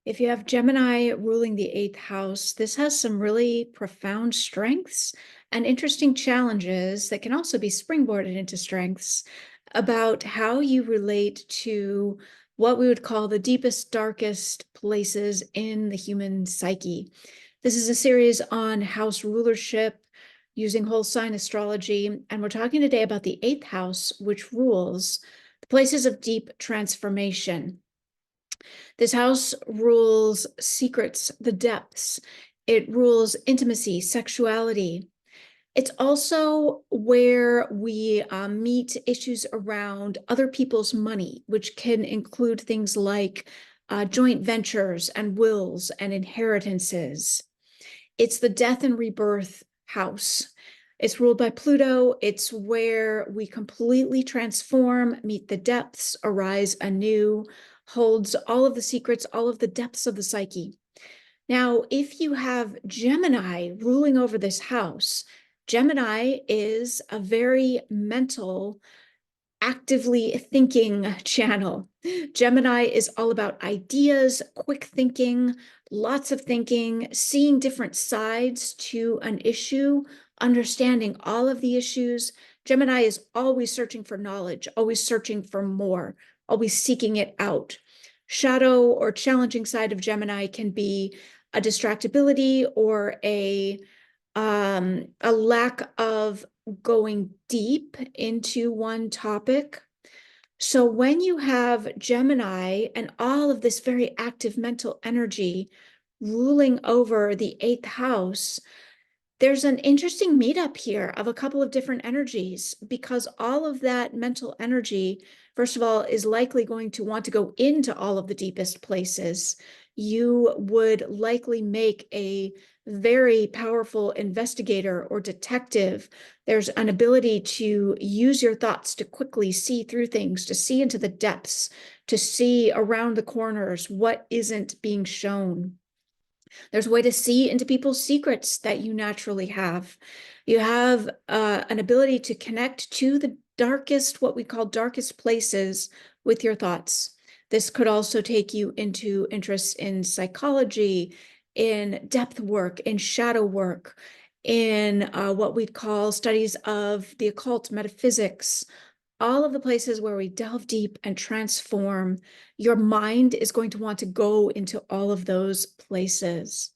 If you have Gemini ruling the eighth house, this has some really profound strengths and interesting challenges that can also be springboarded into strengths about how you relate to what we would call the deepest, darkest places in the human psyche. This is a series on house rulership using whole sign astrology, and we're talking today about the eighth house, which rules the places of deep transformation. This house rules secrets, the depths. It rules intimacy, sexuality. It's also where we meet issues around other people's money, which can include things like joint ventures and wills and inheritances. It's the death and rebirth house. It's ruled by Pluto. It's where we completely transform, meet the depths, arise anew, holds all of the secrets, all of the depths of the psyche. Now, if you have Gemini ruling over this house, Gemini is a very mental, actively thinking channel. Gemini is all about ideas, quick thinking, lots of thinking, seeing different sides to an issue, understanding all of the issues. Gemini is always searching for knowledge, always searching for more, always seeking it out. Shadow or challenging side of Gemini can be a distractibility or a lack of going deep into one topic. So when you have Gemini and all of this very active mental energy ruling over the eighth house, there's an interesting meetup here of a couple of different energies, because all of that mental energy, first of all, is likely going to want to go into all of the deepest places. You would likely make a very powerful investigator or detective. There's an ability to use your thoughts to quickly see through things, to see into the depths, to see around the corners what isn't being shown. There's a way to see into people's secrets that you naturally have. You have an ability to connect to the darkest, what we call darkest places with your thoughts. This could also take you into interests in psychology, in depth work, in shadow work, in what we'd call studies of the occult, metaphysics, all of the places where we delve deep and transform. Your mind is going to want to go into all of those places.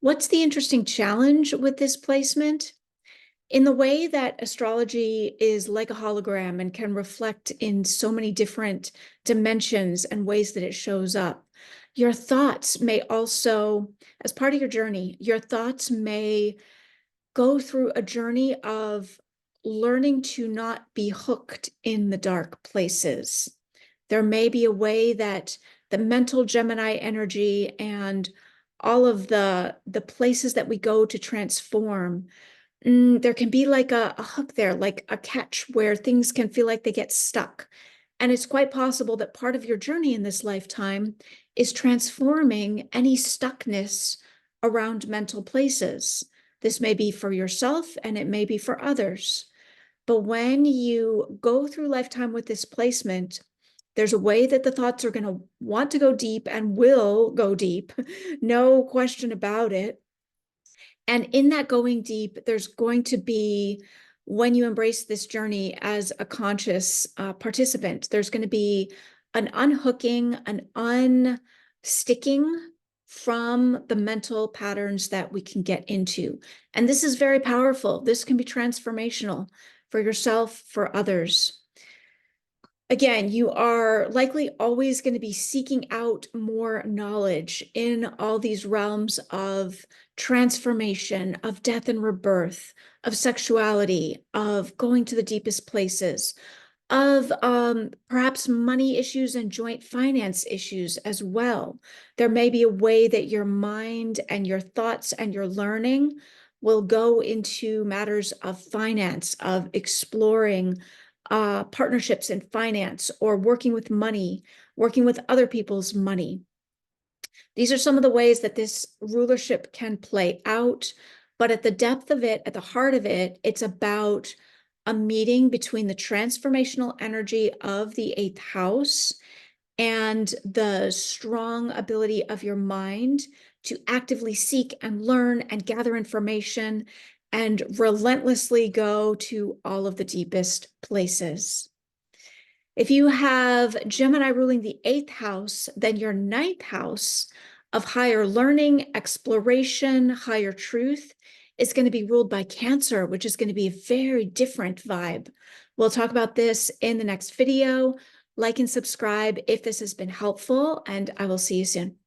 What's the interesting challenge with this placement? In the way that astrology is like a hologram and can reflect in so many different dimensions and ways that it shows up, your thoughts may also, as part of your journey, your thoughts may go through a journey of learning to not be hooked in the dark places. There may be a way that the mental Gemini energy and all of the places that we go to transform, there can be like a hook there, like a catch where things can feel like they get stuck. And it's quite possible that part of your journey in this lifetime is transforming any stuckness around mental places. This may be for yourself and it may be for others. But when you go through lifetime with this placement, there's a way that the thoughts are going to want to go deep and will go deep, no question about it. And in that going deep, there's going to be, when you embrace this journey as a conscious participant, there's going to be an unhooking, an unsticking from the mental patterns that we can get into. And this is very powerful. This can be transformational for yourself, for others. Again, you are likely always going to be seeking out more knowledge in all these realms of transformation, of death and rebirth, of sexuality, of going to the deepest places, of perhaps money issues and joint finance issues as well. There may be a way that your mind and your thoughts and your learning will go into matters of finance, of exploring partnerships in finance, or working with money, working with other people's money. These are some of the ways that this rulership can play out, but at the depth of it, at the heart of it, it's about a meeting between the transformational energy of the eighth house and the strong ability of your mind to actively seek and learn and gather information and relentlessly go to all of the deepest places. If you have Gemini ruling the 8th house, then your 9th house of higher learning, exploration, higher truth is going to be ruled by Cancer, which is going to be a very different vibe. We'll talk about this in the next video. Like and subscribe if this has been helpful, and I will see you soon.